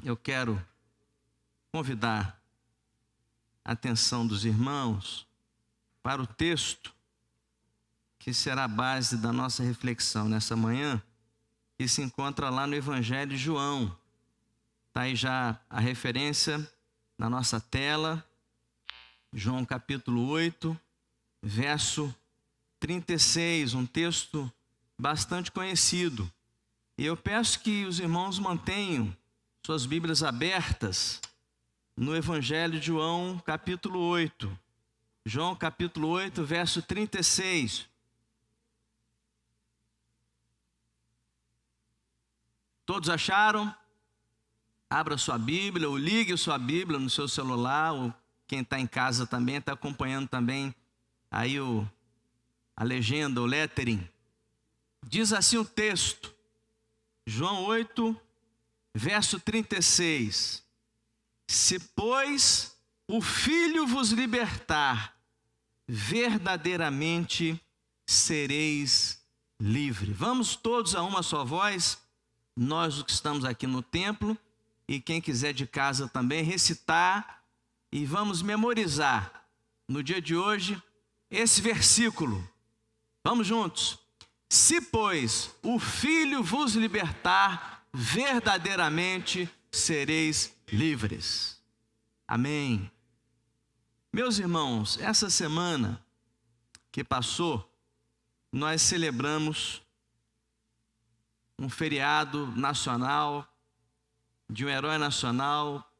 eu quero convidar a atenção dos irmãos para o texto que será a base da nossa reflexão nessa manhã, que se encontra lá no Evangelho de João. Está aí já a referência na nossa tela, João capítulo 8, verso 36, um texto bastante conhecido. E eu peço que os irmãos mantenham suas Bíblias abertas no Evangelho de João capítulo 8. João capítulo 8, verso 36. Todos acharam? Abra sua Bíblia ou ligue sua Bíblia no seu celular, ou quem está em casa também está acompanhando também aí a legenda, o lettering. Diz assim o texto, João 8, verso 36. Se, pois, o Filho vos libertar, verdadeiramente sereis livres. Vamos todos a uma só voz, nós que estamos aqui no templo, e quem quiser de casa também, recitar, e vamos memorizar no dia de hoje esse versículo. Vamos juntos. Se, pois, o Filho vos libertar, verdadeiramente sereis livres. Amém. Meus irmãos, essa semana que passou, nós celebramos um feriado nacional, de um herói nacional,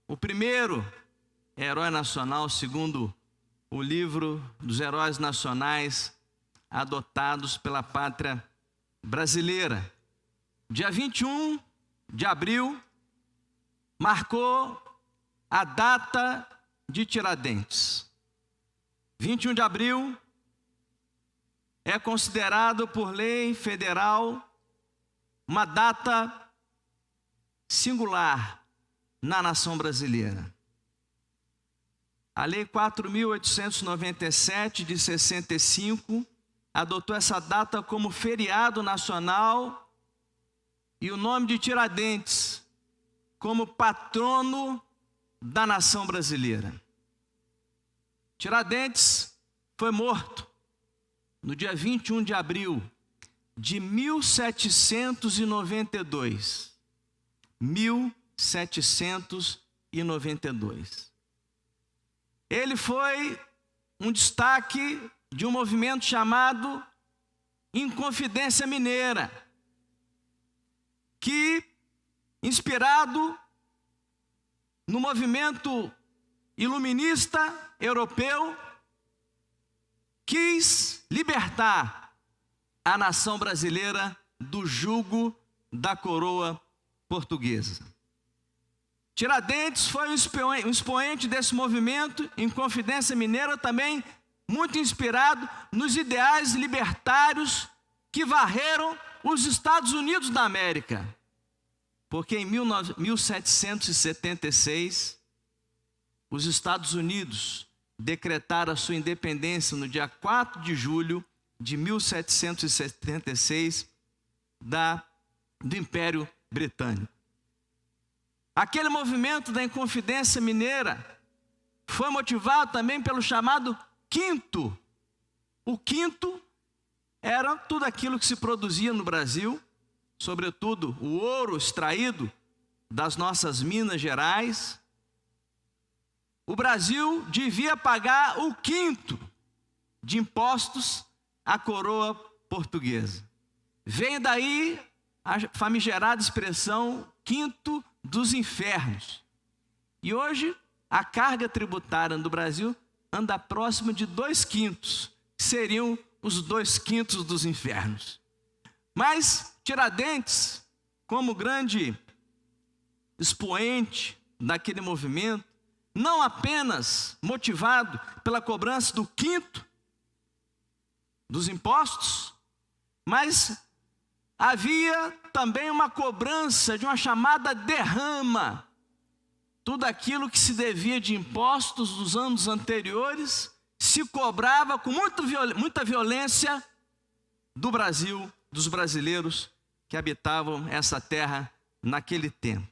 o primeiro herói nacional, segundo o livro dos heróis nacionais adotados pela pátria brasileira. Dia 21 de abril marcou a data de Tiradentes. 21 de abril é considerado por lei federal uma data singular na nação brasileira. A Lei 4.897 de 65 adotou essa data como feriado nacional e o nome de Tiradentes como patrono da nação brasileira. Tiradentes foi morto no dia 21 de abril de 1792. 1792. Ele foi um destaque de um movimento chamado Inconfidência Mineira, que, inspirado no movimento iluminista europeu, quis libertar a nação brasileira do jugo da coroa portuguesa. Tiradentes foi um expoente desse movimento, Inconfidência Mineira, também muito inspirado nos ideais libertários que varreram os Estados Unidos da América. Porque em 1776, os Estados Unidos decretaram a sua independência no dia 4 de julho de 1776 do Império Britânico. Aquele movimento da Inconfidência Mineira foi motivado também pelo chamado quinto. O quinto era tudo aquilo que se produzia no Brasil, sobretudo o ouro extraído das nossas Minas Gerais. O Brasil devia pagar o quinto de impostos à coroa portuguesa. Vem daí a famigerada expressão quinto dos infernos. E hoje a carga tributária do Brasil anda próximo de 2/5, seriam os 2/5 dos infernos. Mas Tiradentes, como grande expoente daquele movimento, não apenas motivado pela cobrança do quinto dos impostos, mas havia também uma cobrança de uma chamada derrama. Tudo aquilo que se devia de impostos dos anos anteriores se cobrava com muita violência do Brasil, dos brasileiros que habitavam essa terra naquele tempo.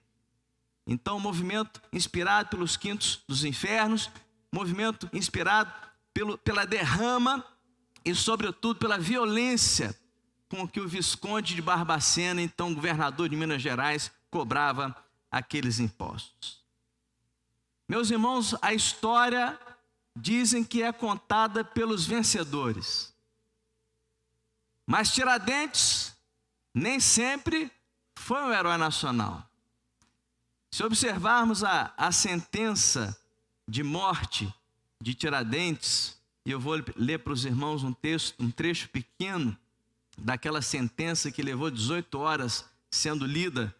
Então, movimento inspirado pelos quintos dos infernos, movimento inspirado pela derrama e, sobretudo, pela violência com que o Visconde de Barbacena, então governador de Minas Gerais, cobrava aqueles impostos. Meus irmãos, a história dizem que é contada pelos vencedores. Mas Tiradentes nem sempre foi um herói nacional. Se observarmos a sentença de morte de Tiradentes, e eu vou ler para os irmãos um trecho pequeno daquela sentença que levou 18 horas sendo lida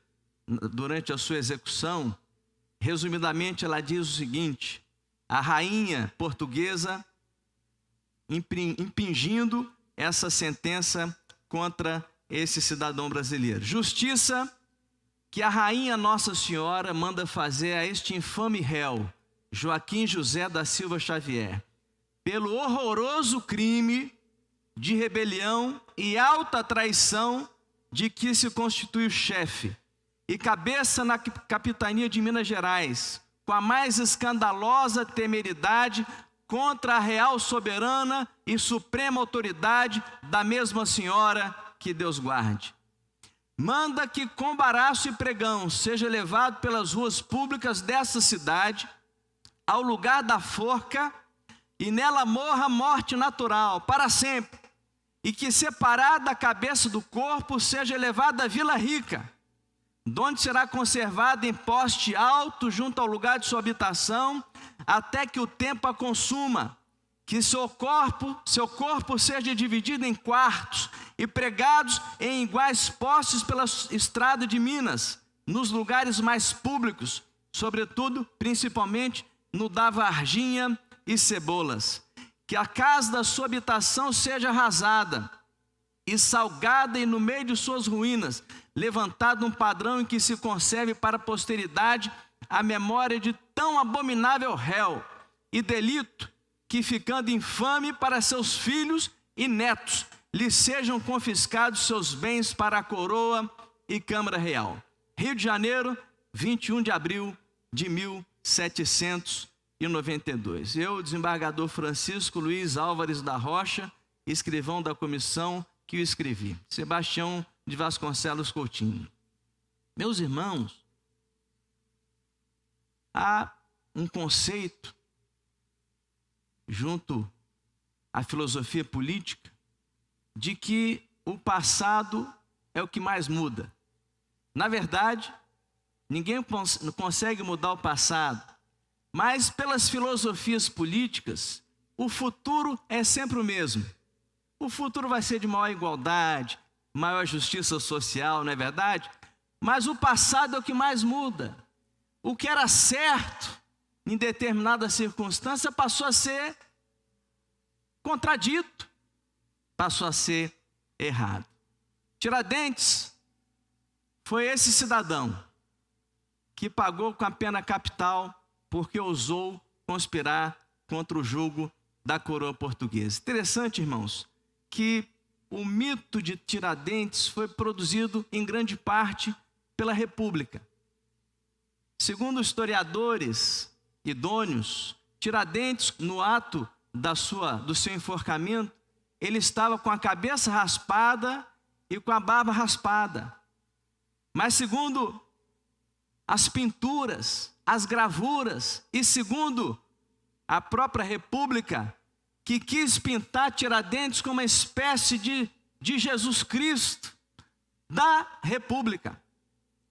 durante a sua execução. Resumidamente, ela diz o seguinte: a rainha portuguesa impingindo essa sentença contra esse cidadão brasileiro. Justiça que a rainha Nossa Senhora manda fazer a este infame réu, Joaquim José da Silva Xavier, pelo horroroso crime de rebelião e alta traição de que se constitui o chefe e cabeça na capitania de Minas Gerais, com a mais escandalosa temeridade contra a real soberana e suprema autoridade da mesma senhora, que Deus guarde. Manda que com embaraço e pregão seja levado pelas ruas públicas dessa cidade ao lugar da forca e nela morra morte natural para sempre, e que separada a cabeça do corpo seja levada à Vila Rica, donde será conservada em poste alto junto ao lugar de sua habitação, até que o tempo a consuma, que seu corpo seja dividido em quartos e pregados em iguais postes pela estrada de Minas, nos lugares mais públicos, sobretudo, principalmente, no da Varginha e Cebolas. Que a casa da sua habitação seja arrasada e salgada, e no meio de suas ruínas levantado um padrão em que se conserve para a posteridade a memória de tão abominável réu e delito, que ficando infame para seus filhos e netos, lhe sejam confiscados seus bens para a coroa e Câmara Real. Rio de Janeiro, 21 de abril de 1792. Eu, desembargador Francisco Luiz Álvares da Rocha, escrivão da comissão que o escrevi. Sebastião de Vasconcelos Coutinho. Meus irmãos, há um conceito junto à filosofia política de que o passado é o que mais muda. Na verdade, ninguém consegue mudar o passado, mas pelas filosofias políticas, o futuro é sempre o mesmo. O futuro vai ser de maior igualdade, maior justiça social, não é verdade? Mas o passado é o que mais muda. O que era certo em determinada circunstância passou a ser contradito, passou a ser errado. Tiradentes foi esse cidadão que pagou com a pena capital porque ousou conspirar contra o jugo da coroa portuguesa. Interessante, irmãos, que o mito de Tiradentes foi produzido em grande parte pela República. Segundo historiadores idôneos, Tiradentes, no ato do seu enforcamento, ele estava com a cabeça raspada e com a barba raspada. Mas segundo as pinturas, as gravuras, e segundo a própria República, que quis pintar Tiradentes como uma espécie de Jesus Cristo da República.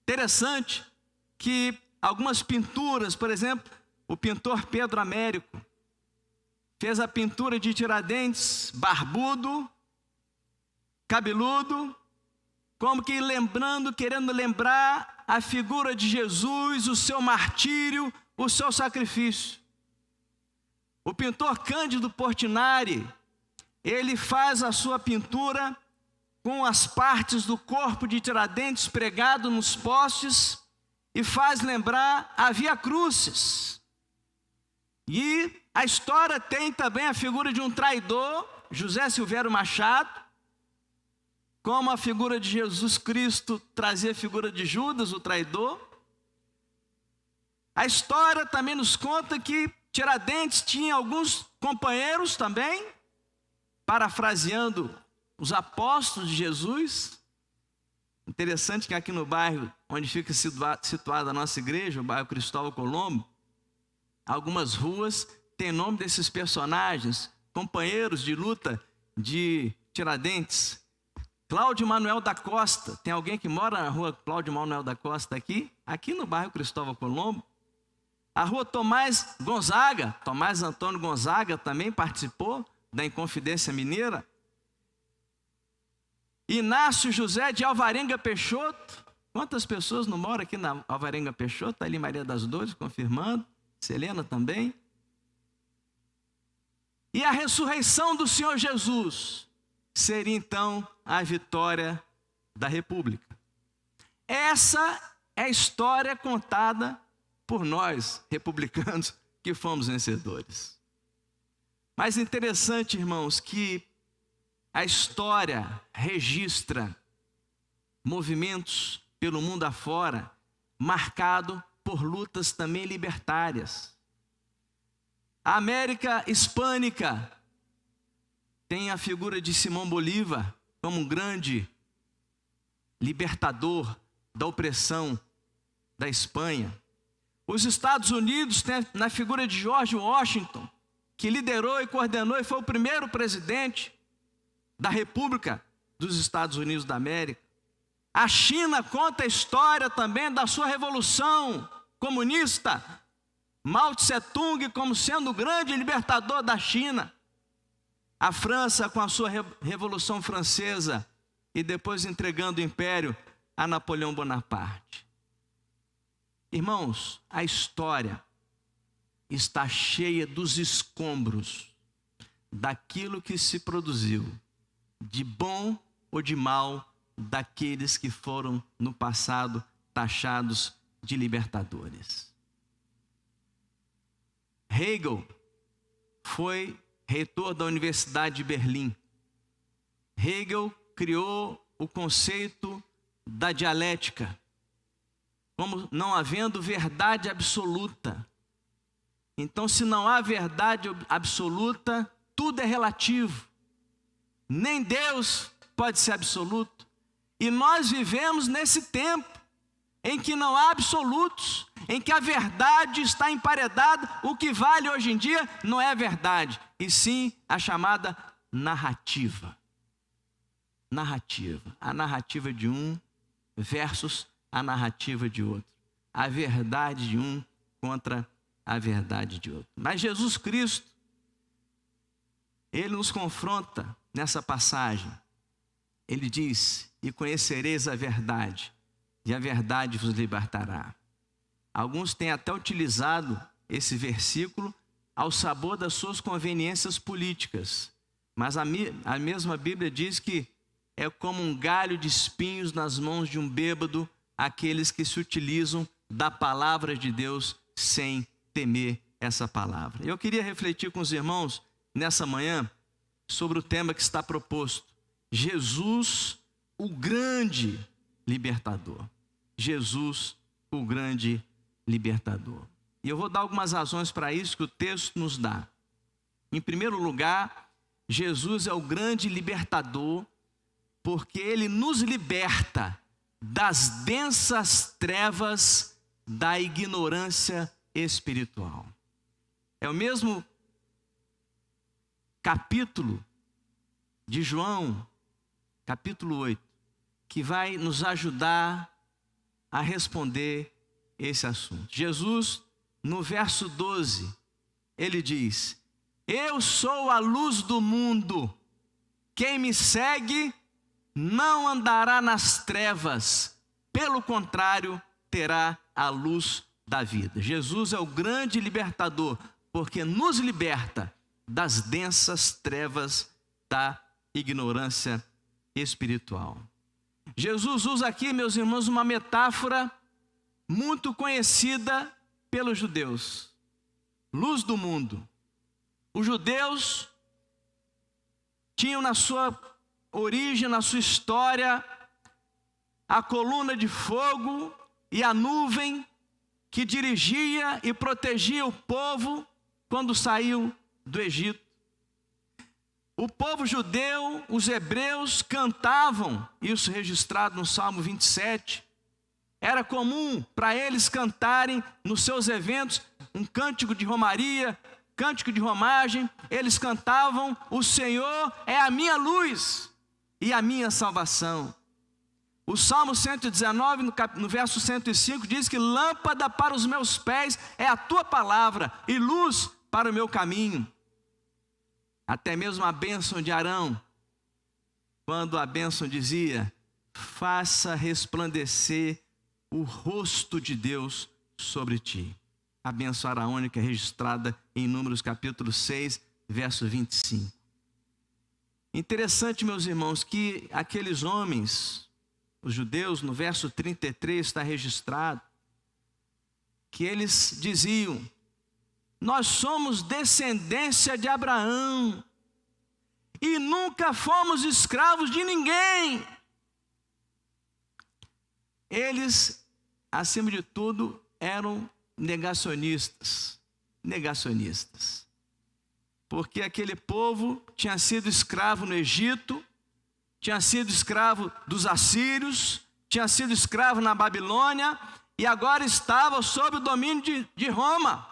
Interessante que algumas pinturas, por exemplo, o pintor Pedro Américo fez a pintura de Tiradentes barbudo, cabeludo, como que querendo lembrar a figura de Jesus, o seu martírio, o seu sacrifício. O pintor Cândido Portinari, ele faz a sua pintura com as partes do corpo de Tiradentes pregado nos postes e faz lembrar a Via Crucis. E a história tem também a figura de um traidor, José Silvério Machado, como a figura de Jesus Cristo trazia a figura de Judas, o traidor. A história também nos conta que Tiradentes tinha alguns companheiros também, parafraseando os apóstolos de Jesus. Interessante que aqui no bairro onde fica situada a nossa igreja, o bairro Cristóvão Colombo, algumas ruas têm nome desses personagens, companheiros de luta de Tiradentes. Cláudio Manuel da Costa, tem alguém que mora na rua Cláudio Manuel da Costa aqui? Aqui no bairro Cristóvão Colombo. A rua Tomás Gonzaga, Tomás Antônio Gonzaga também participou da Inconfidência Mineira. Inácio José de Alvarenga Peixoto. Quantas pessoas não moram aqui na Alvarenga Peixoto? Ali Maria das Dores, confirmando. Selena também. E a ressurreição do Senhor Jesus seria então a vitória da República. Essa é a história contada por nós, republicanos, que fomos vencedores. Mas interessante, irmãos, que a história registra movimentos pelo mundo afora, marcado por lutas também libertárias. A América Hispânica tem a figura de Simão Bolívar como um grande libertador da opressão da Espanha. Os Estados Unidos têm na figura de George Washington, que liderou e coordenou e foi o primeiro presidente da República dos Estados Unidos da América. A China conta a história também da sua revolução comunista, Mao Tse-tung como sendo o grande libertador da China. A França com a sua Revolução Francesa e depois entregando o império a Napoleão Bonaparte. Irmãos, a história está cheia dos escombros daquilo que se produziu, de bom ou de mal, daqueles que foram no passado taxados de libertadores. Hegel foi reitor da Universidade de Berlim. Hegel criou o conceito da dialética, como não havendo verdade absoluta. Então, se não há verdade absoluta, tudo é relativo. Nem Deus pode ser absoluto. E nós vivemos nesse tempo em que não há absolutos, em que a verdade está emparedada. O que vale hoje em dia não é a verdade, e sim a chamada narrativa. Narrativa. A narrativa de um versus a narrativa de outro. A verdade de um contra a verdade de outro. Mas Jesus Cristo, Ele nos confronta nessa passagem. Ele diz: e conhecereis a verdade, e a verdade vos libertará. Alguns têm até utilizado esse versículo ao sabor das suas conveniências políticas. Mas a mesma Bíblia diz que é como um galho de espinhos nas mãos de um bêbado, aqueles que se utilizam da palavra de Deus sem temer essa palavra. Eu queria refletir com os irmãos nessa manhã sobre o tema que está proposto: Jesus, o grande libertador. Jesus, o grande libertador. E eu vou dar algumas razões para isso que o texto nos dá. Em primeiro lugar, Jesus é o grande libertador porque Ele nos liberta das densas trevas da ignorância espiritual. É o mesmo capítulo de João, capítulo 8, que vai nos ajudar a responder esse assunto. Jesus, no verso 12, Ele diz: eu sou a luz do mundo, quem me segue não andará nas trevas, pelo contrário, terá a luz da vida. Jesus é o grande libertador, porque nos liberta das densas trevas da ignorância espiritual. Jesus usa aqui, meus irmãos, uma metáfora muito conhecida pelos judeus. Luz do mundo. Os judeus tinham na sua origem, na sua história, a coluna de fogo e a nuvem que dirigia e protegia o povo quando saiu do Egito. O povo judeu, os hebreus, cantavam, isso registrado no Salmo 27. Era comum para eles cantarem nos seus eventos um cântico de romaria, cântico de romagem. Eles cantavam: o Senhor é a minha luz e a minha salvação. O Salmo 119, no verso 105, diz que lâmpada para os meus pés é a tua palavra e luz para o meu caminho. Até mesmo a bênção de Arão, quando a bênção dizia: faça resplandecer o rosto de Deus sobre ti. A bênção araônica é registrada em Números capítulo 6, verso 25. Interessante, meus irmãos, que aqueles homens, os judeus, no verso 33 está registrado, que eles diziam: nós somos descendência de Abraão e nunca fomos escravos de ninguém. Eles, acima de tudo, eram negacionistas. Porque aquele povo tinha sido escravo no Egito, tinha sido escravo dos assírios, tinha sido escravo na Babilônia e agora estava sob o domínio de Roma,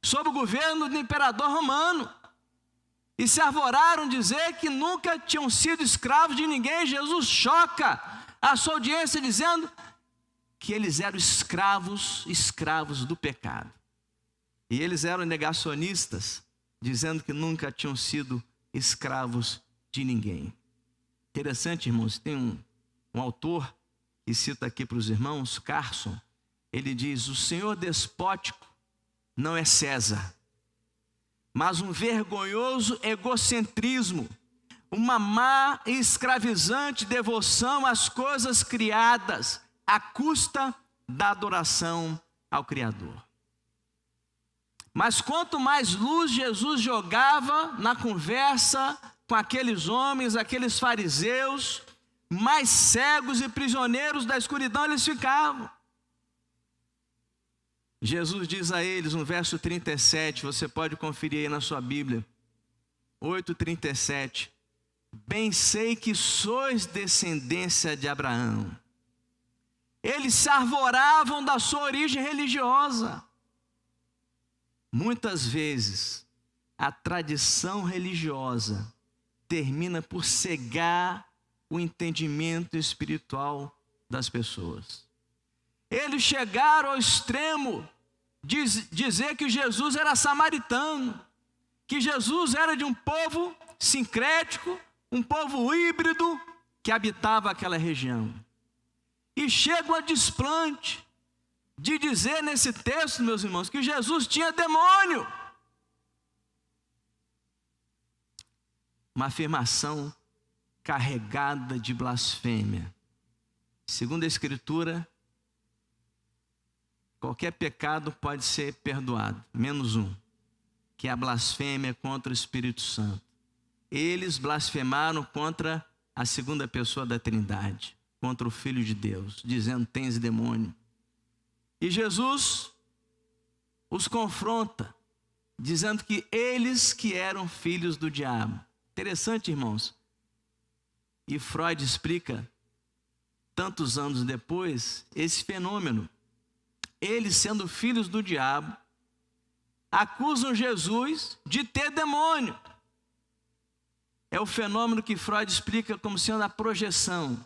sob o governo do imperador romano. E se arvoraram dizer que nunca tinham sido escravos de ninguém. Jesus choca a sua audiência dizendo que eles eram escravos do pecado. E eles eram negacionistas, dizendo que nunca tinham sido escravos de ninguém. Interessante, irmãos, tem um autor que cita aqui para os irmãos, Carson. Ele diz: o senhor despótico não é César, mas um vergonhoso egocentrismo, uma má e escravizante devoção às coisas criadas, à custa da adoração ao Criador. Mas quanto mais luz Jesus jogava na conversa com aqueles homens, aqueles fariseus, mais cegos e prisioneiros da escuridão eles ficavam. Jesus diz a eles no verso 37, você pode conferir aí na sua Bíblia, 8:37, bem sei que sois descendência de Abraão. Eles se arvoravam da sua origem religiosa. Muitas vezes, a tradição religiosa termina por cegar o entendimento espiritual das pessoas. Eles chegaram ao extremo de dizer que Jesus era samaritano, que Jesus era de um povo sincrético, um povo híbrido que habitava aquela região. E chegam a desplante de dizer nesse texto, meus irmãos, que Jesus tinha demônio. Uma afirmação carregada de blasfêmia. Segundo a Escritura, qualquer pecado pode ser perdoado, menos um, que é a blasfêmia contra o Espírito Santo. Eles blasfemaram contra a segunda pessoa da Trindade, contra o Filho de Deus, dizendo: tens demônio. E Jesus os confronta, dizendo que eles que eram filhos do diabo. Interessante, irmãos. E Freud explica, tantos anos depois, esse fenômeno. Eles, sendo filhos do diabo, acusam Jesus de ter demônio. É o fenômeno que Freud explica como sendo a projeção.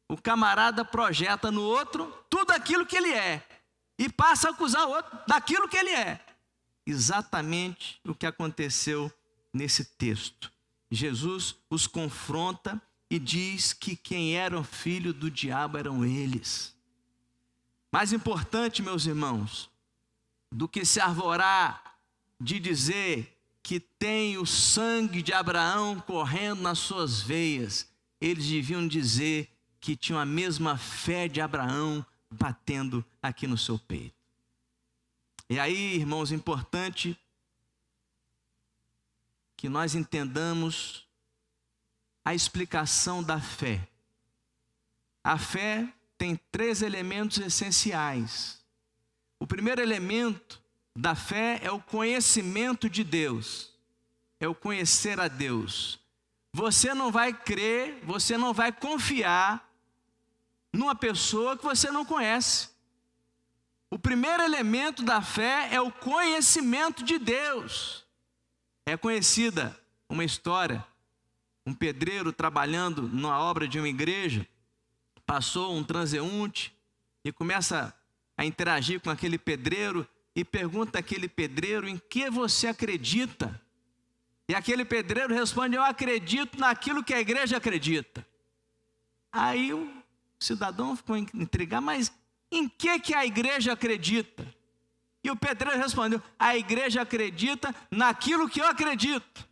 O camarada projeta no outro tudo aquilo que ele é e passa a acusar o outro daquilo que ele é. Exatamente o que aconteceu nesse texto. Jesus os confronta e diz que quem era o filho do diabo eram eles. Mais importante, meus irmãos, do que se arvorar de dizer que tem o sangue de Abraão correndo nas suas veias, eles deviam dizer que tinham a mesma fé de Abraão batendo aqui no seu peito. E aí, irmãos, importante que nós entendamos a explicação da fé. A fé tem 3 elementos essenciais. O primeiro elemento da fé é o conhecimento de Deus, é o conhecer a Deus. Você não vai crer, você não vai confiar numa pessoa que você não conhece. O primeiro elemento da fé é o conhecimento de Deus. É conhecida uma história, um pedreiro trabalhando numa obra de uma igreja, passou um transeunte e começa a interagir com aquele pedreiro e pergunta àquele pedreiro: em que você acredita? E aquele pedreiro responde: eu acredito naquilo que a igreja acredita. Aí o cidadão ficou intrigado: mas em que a igreja acredita? E o pedreiro respondeu: a igreja acredita naquilo que eu acredito.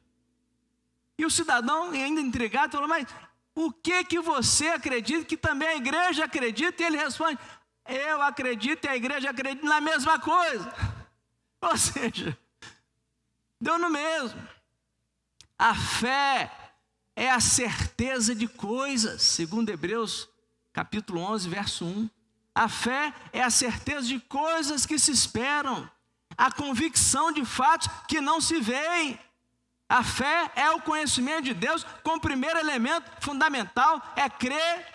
E o cidadão, ainda intrigado, falou: mas o que você acredita que também a igreja acredita? E ele responde: eu acredito e a igreja acredita na mesma coisa. Ou seja, deu no mesmo. A fé é a certeza de coisas, segundo Hebreus capítulo 11, verso 1. A fé é a certeza de coisas que se esperam, a convicção de fatos que não se veem. A fé é o conhecimento de Deus, com o primeiro elemento fundamental, é crer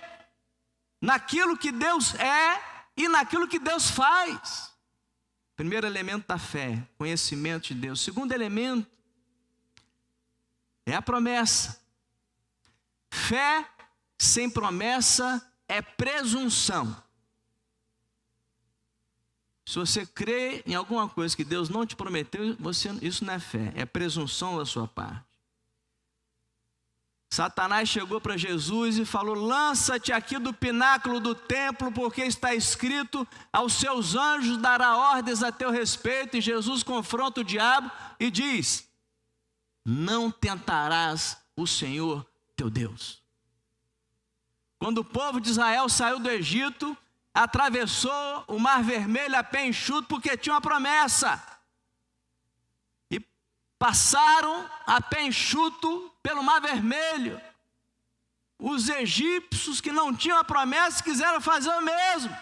naquilo que Deus é e naquilo que Deus faz. Primeiro elemento da fé, conhecimento de Deus. Segundo elemento é a promessa. Fé sem promessa é presunção. Se você crê em alguma coisa que Deus não te prometeu, isso não é fé, é presunção da sua parte. Satanás chegou para Jesus e falou: lança-te aqui do pináculo do templo, porque está escrito: aos seus anjos dará ordens a teu respeito. E Jesus confronta o diabo e diz: não tentarás o Senhor teu Deus. Quando o povo de Israel saiu do Egito, atravessou o Mar Vermelho a pé enxuto, porque tinha uma promessa. E passaram a pé enxuto pelo Mar Vermelho. Os egípcios que não tinham a promessa quiseram fazer o mesmo.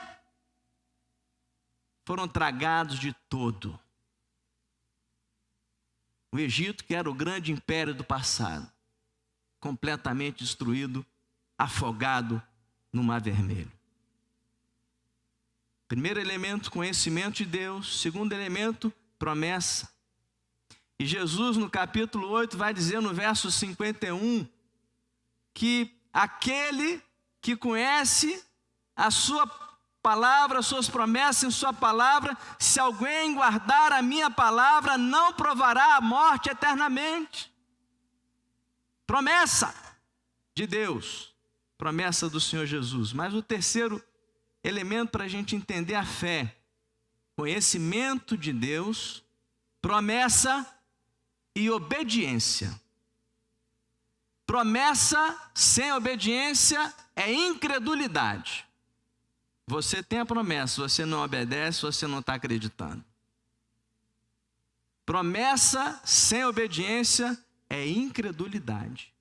Foram tragados de todo. O Egito, que era o grande império do passado, completamente destruído, afogado no Mar Vermelho. Primeiro elemento, conhecimento de Deus. Segundo elemento, promessa. E Jesus, no capítulo 8, vai dizer no verso 51, que aquele que conhece a sua palavra, as suas promessas em sua palavra, se alguém guardar a minha palavra, não provará a morte eternamente. Promessa de Deus, promessa do Senhor Jesus. Mas o terceiro elemento para a gente entender a fé: conhecimento de Deus, promessa e obediência. Promessa sem obediência é incredulidade. Você tem a promessa, você não obedece, você não está acreditando. Promessa sem obediência é incredulidade.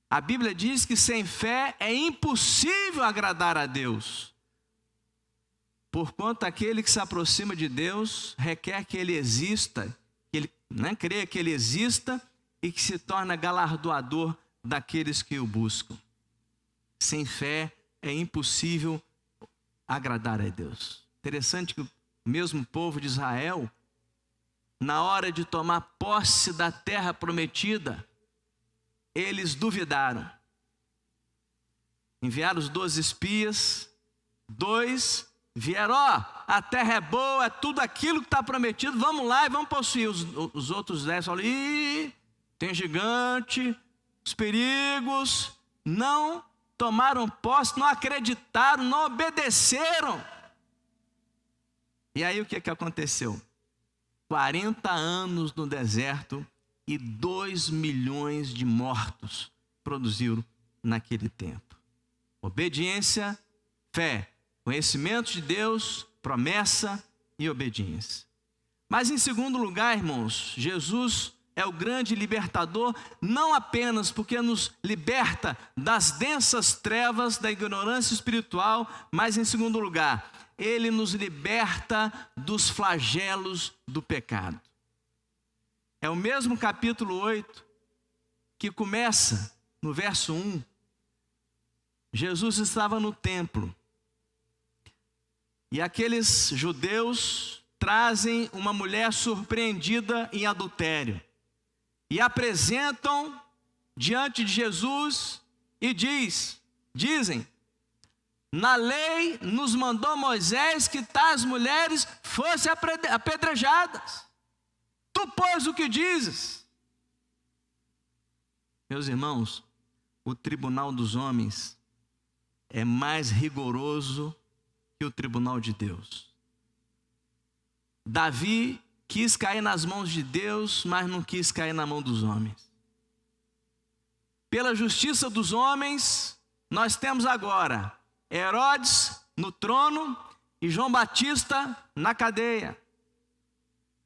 A Bíblia diz que sem fé é impossível agradar a Deus. Porquanto aquele que se aproxima de Deus requer que ele exista, que ele creia que ele exista e que se torna galardoador daqueles que o buscam. Sem fé é impossível agradar a Deus. Interessante que o mesmo povo de Israel, na hora de tomar posse da terra prometida, eles duvidaram. Enviaram os 12 espias, 2 vieram: a terra é boa, é tudo aquilo que está prometido, vamos lá e vamos possuir. Os outros 10 falaram: tem gigante, os perigos. Não tomaram posse, não acreditaram, não obedeceram. E aí o que aconteceu? 40 anos no deserto e 2 milhões de mortos produziram naquele tempo. Obediência, fé, conhecimento de Deus, promessa e obediência. Mas em segundo lugar, irmãos, Jesus é o grande libertador, não apenas porque nos liberta das densas trevas da ignorância espiritual, mas em segundo lugar, ele nos liberta dos flagelos do pecado. É o mesmo capítulo 8 que começa no verso 1. Jesus estava no templo e aqueles judeus trazem uma mulher surpreendida em adultério e apresentam diante de Jesus e dizem: na lei nos mandou Moisés que tais mulheres fossem apedrejadas. Tu, pois, o que dizes? Meus irmãos, o tribunal dos homens é mais rigoroso que o tribunal de Deus. Davi quis cair nas mãos de Deus, mas não quis cair na mão dos homens. Pela justiça dos homens, nós temos agora Herodes no trono e João Batista na cadeia.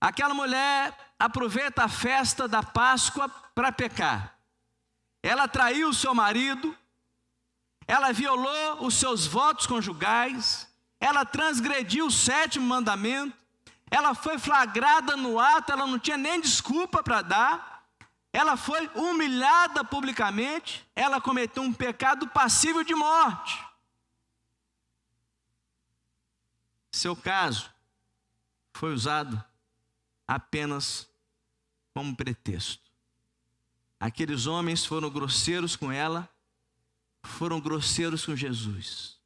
Aquela mulher aproveita a festa da Páscoa para pecar. Ela traiu o seu marido, ela violou os seus votos conjugais, ela transgrediu o 7º mandamento, ela foi flagrada no ato, ela não tinha nem desculpa para dar, ela foi humilhada publicamente, ela cometeu um pecado passível de morte. Seu caso foi usado apenas como pretexto. Aqueles homens foram grosseiros com ela, foram grosseiros com Jesus.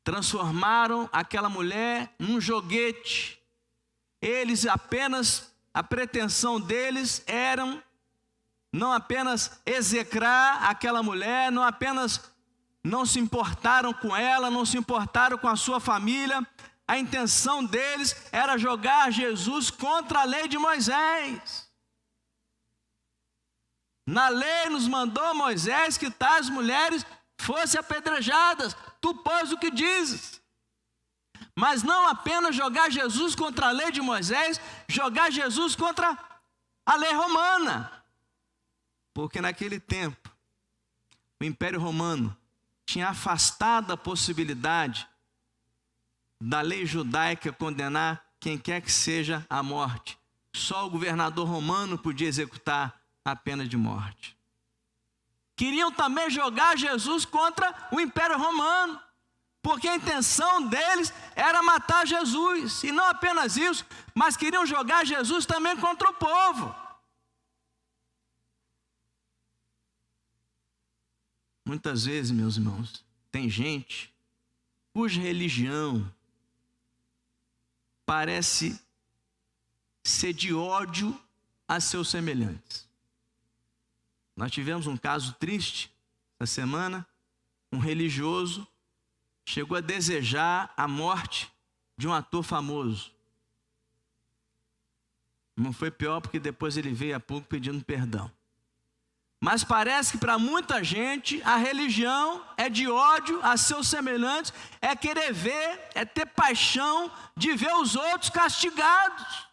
Transformaram aquela mulher num joguete. Eles apenas, a pretensão deles era não apenas execrar aquela mulher, não apenas não se importaram com ela, não se importaram com a sua família. A intenção deles era jogar Jesus contra a lei de Moisés. Na lei nos mandou Moisés que tais mulheres fossem apedrejadas. Tu, pois, o que dizes? Mas não apenas jogar Jesus contra a lei de Moisés, jogar Jesus contra a lei romana. Porque naquele tempo, o Império Romano tinha afastado a possibilidade da lei judaica condenar quem quer que seja à morte. Só o governador romano podia executar a pena de morte. Queriam também jogar Jesus contra o Império Romano, porque a intenção deles era matar Jesus. E não apenas isso, mas queriam jogar Jesus também contra o povo. Muitas vezes, meus irmãos, tem gente cuja religião parece ser de ódio a seus semelhantes. Nós tivemos um caso triste essa semana. Um religioso chegou a desejar a morte de um ator famoso. Não foi pior porque depois ele veio a pouco pedindo perdão. Mas parece que para muita gente a religião é de ódio a seus semelhantes, é querer ver, é ter paixão de ver os outros castigados.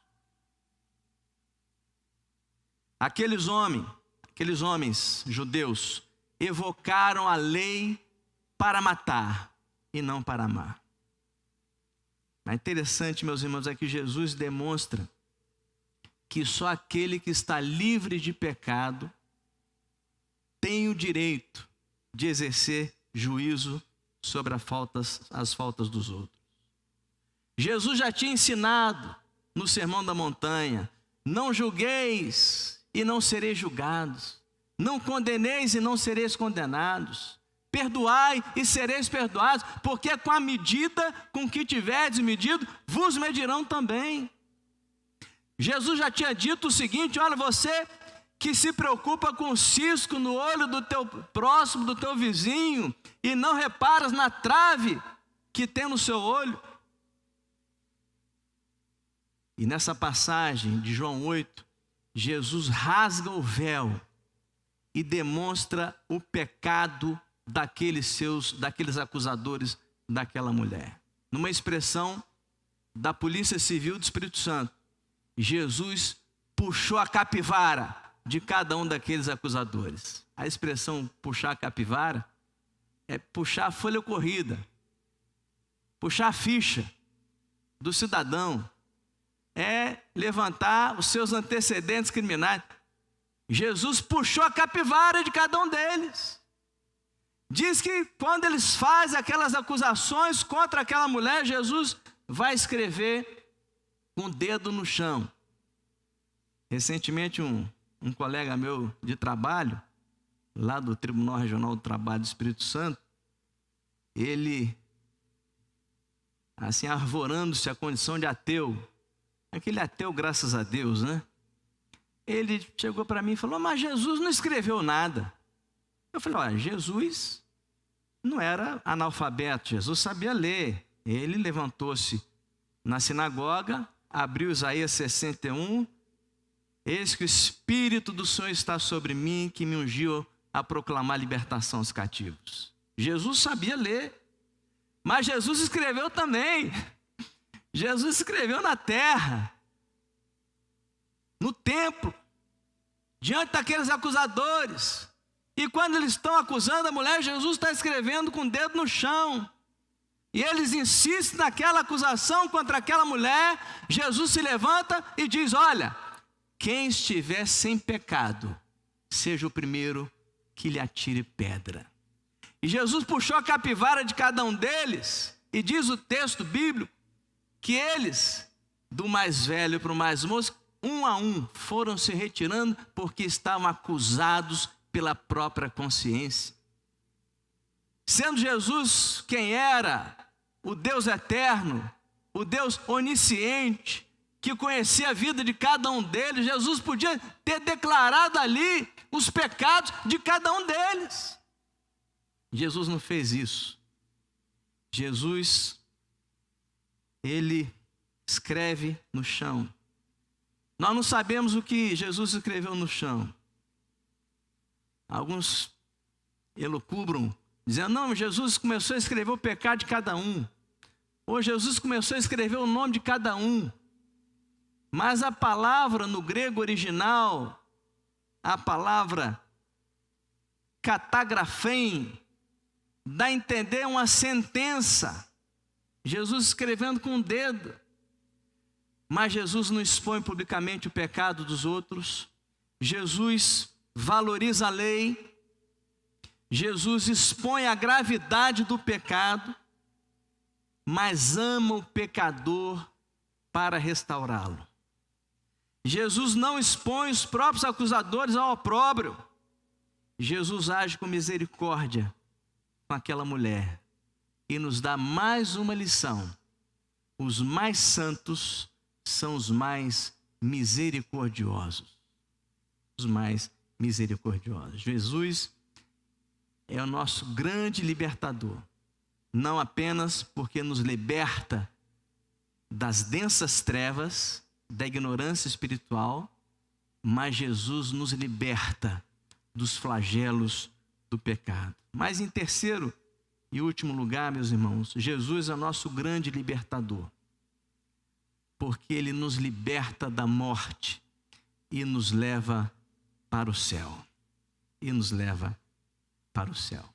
Aqueles homens judeus evocaram a lei para matar e não para amar. Mas interessante, meus irmãos, é que Jesus demonstra que só aquele que está livre de pecado tem o direito de exercer juízo sobre as faltas dos outros. Jesus já tinha ensinado no Sermão da Montanha: não julgueis e não sereis julgados, não condeneis e não sereis condenados, perdoai e sereis perdoados, porque com a medida com que tiverdes medido, vos medirão também. Jesus já tinha dito o seguinte: olha, você que se preocupa com o cisco no olho do teu próximo, do teu vizinho, e não reparas na trave que tem no seu olho. E nessa passagem de João 8, Jesus rasga o véu e demonstra o pecado daqueles acusadores daquela mulher. Numa expressão da Polícia Civil do Espírito Santo, Jesus puxou a capivara de cada um daqueles acusadores. A expressão puxar a capivara é puxar a folha corrida, puxar a ficha do cidadão, é levantar os seus antecedentes criminais. Jesus puxou a capivara de cada um deles. Diz que quando eles fazem aquelas acusações contra aquela mulher, Jesus vai escrever com o dedo no chão. Recentemente um colega meu de trabalho, lá do Tribunal Regional do Trabalho do Espírito Santo, ele, assim, arvorando-se a condição de ateu, aquele ateu graças a Deus, né? Ele chegou para mim e falou: mas Jesus não escreveu nada. Eu falei: olha, Jesus não era analfabeto, Jesus sabia ler. Ele levantou-se na sinagoga, abriu Isaías 61, eis que o Espírito do Senhor está sobre mim, que me ungiu a proclamar libertação aos cativos. Jesus sabia ler, mas Jesus escreveu também. Jesus escreveu na terra, no templo, diante daqueles acusadores. E quando eles estão acusando a mulher, Jesus está escrevendo com o dedo no chão. E eles insistem naquela acusação contra aquela mulher. Jesus se levanta e diz: olha, quem estiver sem pecado, seja o primeiro que lhe atire pedra. E Jesus puxou a capivara de cada um deles, e diz o texto bíblico que eles, do mais velho para o mais moço, um a um, foram se retirando porque estavam acusados pela própria consciência. Sendo Jesus quem era, o Deus eterno, o Deus onisciente, que conhecia a vida de cada um deles, Jesus podia ter declarado ali os pecados de cada um deles. Jesus não fez isso. Jesus, ele escreve no chão. Nós não sabemos o que Jesus escreveu no chão. Alguns elucubram, dizendo: não, Jesus começou a escrever o pecado de cada um. Ou Jesus começou a escrever o nome de cada um. Mas a palavra no grego original, a palavra catagrafém, dá a entender uma sentença. Jesus escrevendo com o dedo. Mas Jesus não expõe publicamente o pecado dos outros. Jesus valoriza a lei. Jesus expõe a gravidade do pecado, mas ama o pecador para restaurá-lo. Jesus não expõe os próprios acusadores ao opróbrio. Jesus age com misericórdia com aquela mulher e nos dá mais uma lição: os mais santos são os mais misericordiosos. Os mais misericordiosos. Jesus é o nosso grande libertador, não apenas porque nos liberta das densas trevas, da ignorância espiritual, mas Jesus nos liberta dos flagelos do pecado. Mas em terceiro e último lugar, meus irmãos, Jesus é o nosso grande libertador, porque ele nos liberta da morte e nos leva para o céu. E nos leva para o céu.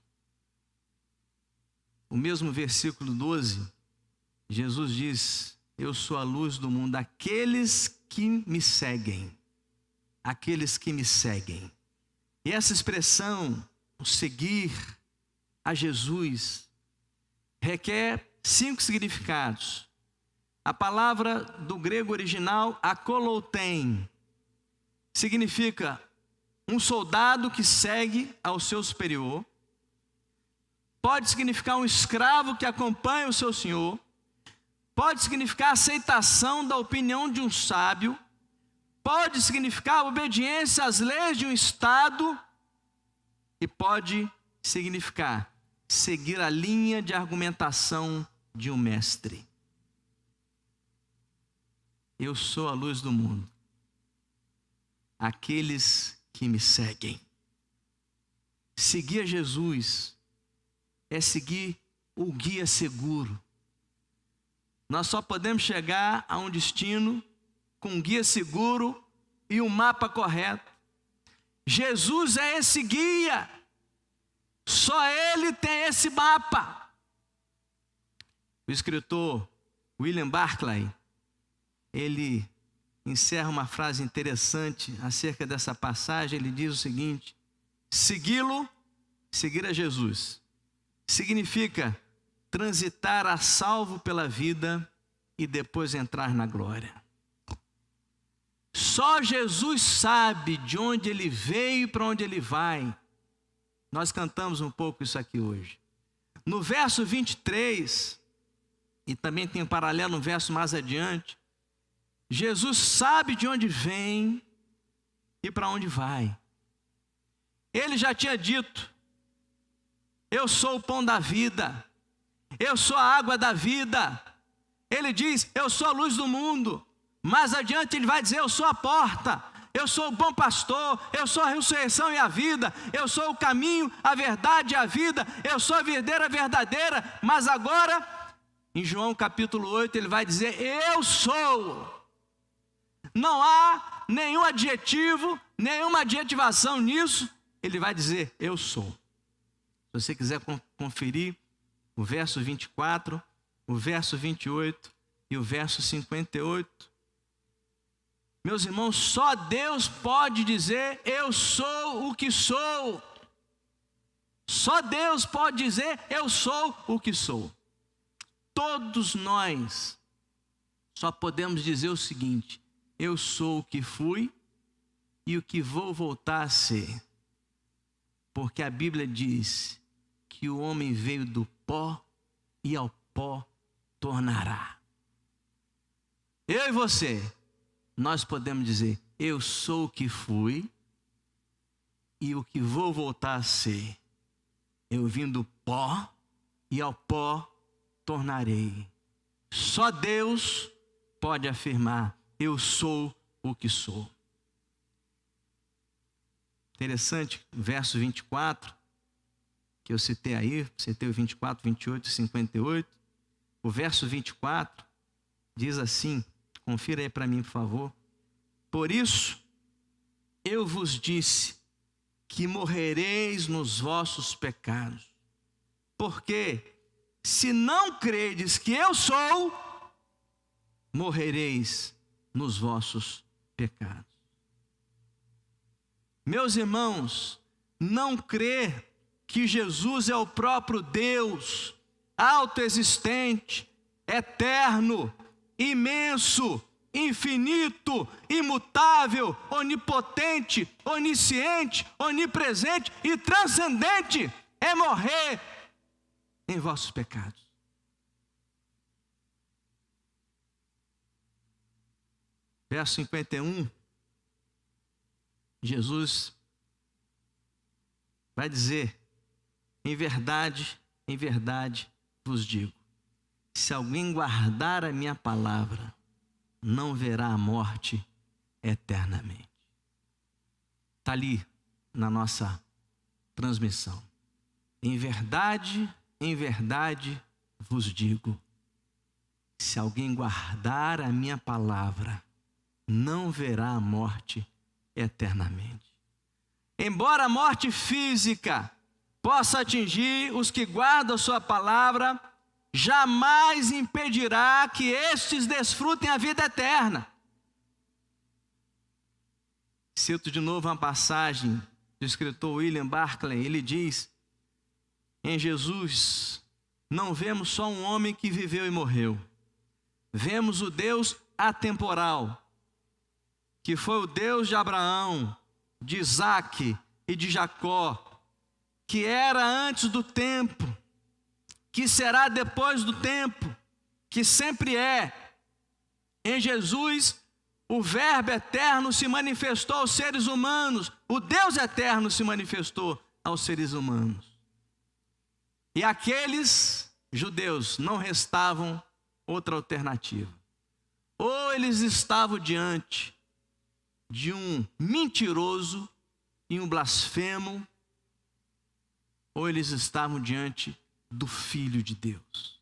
O mesmo versículo 12, Jesus diz: eu sou a luz do mundo, aqueles que me seguem. Aqueles que me seguem. E essa expressão, o seguir a Jesus, requer 5 significados. A palavra do grego original, akolotein, significa um soldado que segue ao seu superior. Pode significar um escravo que acompanha o seu senhor. Pode significar aceitação da opinião de um sábio. Pode significar obediência às leis de um estado. E pode significar seguir a linha de argumentação de um mestre. Eu sou a luz do mundo. Aqueles que me seguem. Seguir a Jesus é seguir o guia seguro. Nós só podemos chegar a um destino com um guia seguro e um mapa correto, Jesus é esse guia. Só Ele tem esse mapa. O escritor William Barclay, ele encerra uma frase interessante acerca dessa passagem. Ele diz o seguinte: segui-lo, seguir a Jesus, significa transitar a salvo pela vida e depois entrar na glória. Só Jesus sabe de onde ele veio e para onde ele vai. Nós cantamos um pouco isso aqui hoje. No verso 23, e também tem um paralelo no verso mais adiante, Jesus sabe de onde vem e para onde vai. Ele já tinha dito: eu sou o pão da vida, eu sou a água da vida. Ele diz: eu sou a luz do mundo. Mais adiante ele vai dizer: eu sou a porta, eu sou o bom pastor, eu sou a ressurreição e a vida, eu sou o caminho, a verdade e a vida, eu sou a videira verdadeira. Mas agora, em João capítulo 8, ele vai dizer: eu sou. Não há nenhum adjetivo, nenhuma adjetivação nisso. Ele vai dizer: eu sou. Se você quiser conferir o verso 24, o verso 28 e o verso 58, meus irmãos, só Deus pode dizer: eu sou o que sou. Só Deus pode dizer: eu sou o que sou. Todos nós só podemos dizer o seguinte: eu sou o que fui e o que vou voltar a ser. Porque a Bíblia diz que o homem veio do pó e ao pó tornará. Eu e você, nós podemos dizer: eu sou o que fui e o que vou voltar a ser. Eu vim do pó e ao pó tornarei. Só Deus pode afirmar: eu sou o que sou. Interessante, verso 24, que eu citei aí, citei o 24, 28 e 58. O verso 24 diz assim, confira aí para mim, por favor: por isso eu vos disse que morrereis nos vossos pecados, porque se não credes que eu sou, morrereis nos vossos pecados. Meus irmãos, não crer que Jesus é o próprio Deus, autoexistente, eterno, imenso, infinito, imutável, onipotente, onisciente, onipresente e transcendente, é morrer em vossos pecados. Verso 51, Jesus vai dizer: em verdade vos digo, se alguém guardar a minha palavra, não verá a morte eternamente. Está ali na nossa transmissão. Em verdade vos digo, se alguém guardar a minha palavra, não verá a morte eternamente. Embora a morte física possa atingir os que guardam a sua palavra, jamais impedirá que estes desfrutem a vida eterna. Cito de novo uma passagem do escritor William Barclay. Ele diz: em Jesus não vemos só um homem que viveu e morreu, vemos o Deus atemporal, que foi o Deus de Abraão, de Isaque e de Jacó, que era antes do tempo, que será depois do tempo, que sempre é. Em Jesus, o Verbo eterno se manifestou aos seres humanos, o Deus eterno se manifestou aos seres humanos. E aqueles judeus não restavam outra alternativa. Ou eles estavam diante de um mentiroso e um blasfemo, ou eles estavam diante do Filho de Deus.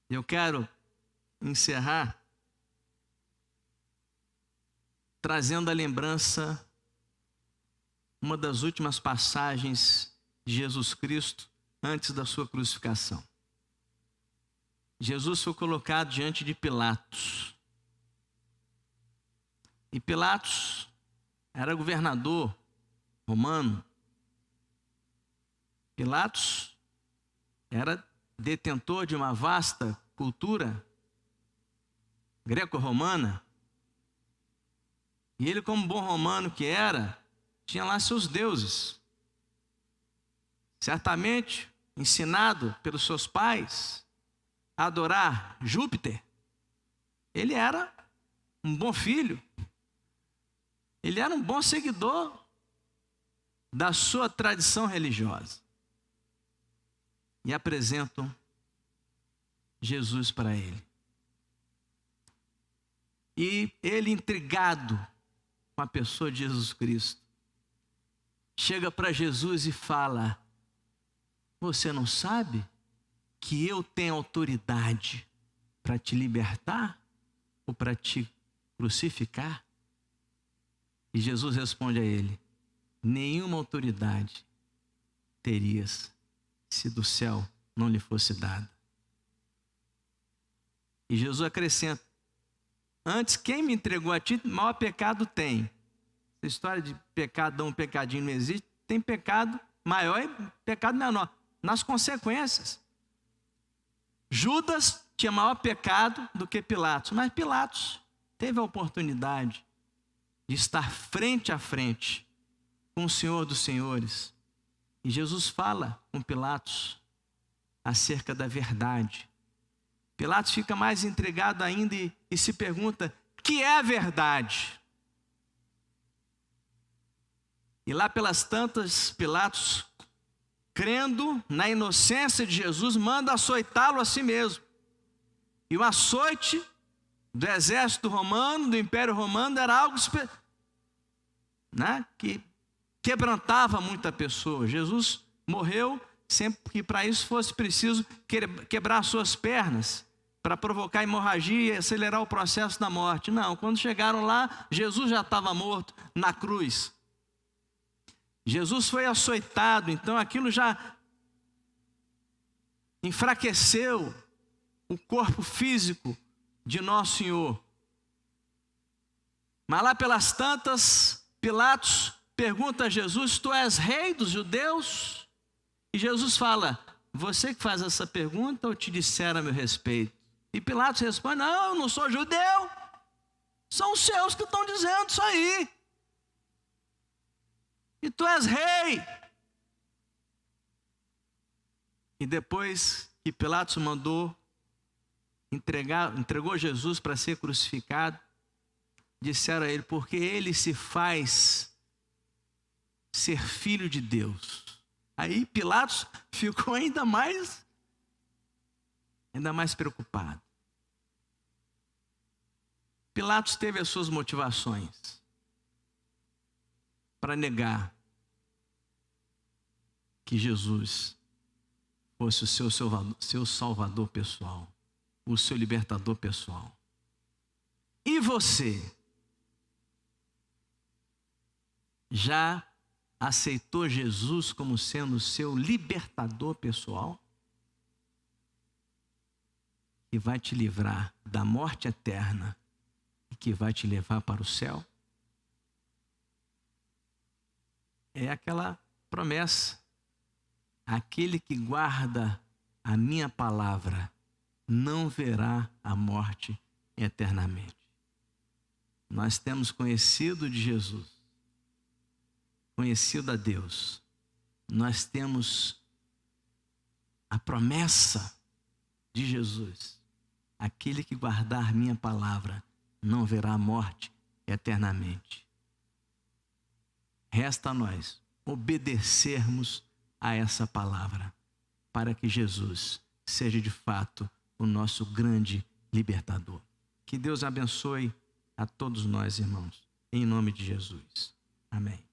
Eu quero encerrar trazendo a lembrança uma das últimas passagens de Jesus Cristo antes da sua crucificação. Jesus foi colocado diante de Pilatos. E Pilatos era governador romano. Pilatos era detentor de uma vasta cultura greco-romana. E ele, como bom romano que era, tinha lá seus deuses. Certamente, ensinado pelos seus pais a adorar Júpiter, ele era um bom filho. Ele era um bom seguidor da sua tradição religiosa. E apresentam Jesus para ele. E ele, intrigado com a pessoa de Jesus Cristo, chega para Jesus e fala: você não sabe que eu tenho autoridade para te libertar ou para te crucificar? E Jesus responde a ele: nenhuma autoridade terias se do céu não lhe fosse dada. E Jesus acrescenta: antes, quem me entregou a ti, maior pecado tem. Essa história de pecadão, pecadinho não existe. Tem pecado maior e pecado menor. Nas consequências. Judas tinha maior pecado do que Pilatos. Mas Pilatos teve a oportunidade de estar frente a frente com o Senhor dos Senhores. E Jesus fala com Pilatos acerca da verdade. Pilatos fica mais intrigado ainda e se pergunta: que é a verdade? E lá pelas tantas, Pilatos, crendo na inocência de Jesus, manda açoitá-lo a si mesmo. E o açoite do exército romano, do Império Romano, era algo que quebrantava muita pessoa. Jesus morreu sempre que para isso fosse preciso quebrar suas pernas, para provocar hemorragia e acelerar o processo da morte. Não, quando chegaram lá, Jesus já estava morto na cruz. Jesus foi açoitado, então aquilo já enfraqueceu o corpo físico de Nosso Senhor. Mas lá pelas tantas, Pilatos pergunta a Jesus: tu és rei dos judeus? E Jesus fala: você que faz essa pergunta ou te disseram a meu respeito? E Pilatos responde: não, eu não sou judeu. São os seus que estão dizendo isso aí. E tu és rei. E depois que Pilatos entregou Jesus para ser crucificado, disseram a ele: porque ele se faz ser filho de Deus. Aí Pilatos ficou ainda mais preocupado. Pilatos teve as suas motivações para negar que Jesus fosse o seu salvador pessoal, o seu libertador pessoal. E você já aceitou Jesus como sendo o seu libertador pessoal? Que vai te livrar da morte eterna e que vai te levar para o céu? É aquela promessa: aquele que guarda a minha palavra não verá a morte eternamente. Nós temos conhecido de Jesus, conhecido a Deus. Nós temos a promessa de Jesus: aquele que guardar minha palavra não verá a morte eternamente. Resta a nós obedecermos a essa palavra, para que Jesus seja de fato o nosso grande libertador. Que Deus abençoe a todos nós, irmãos, em nome de Jesus. Amém.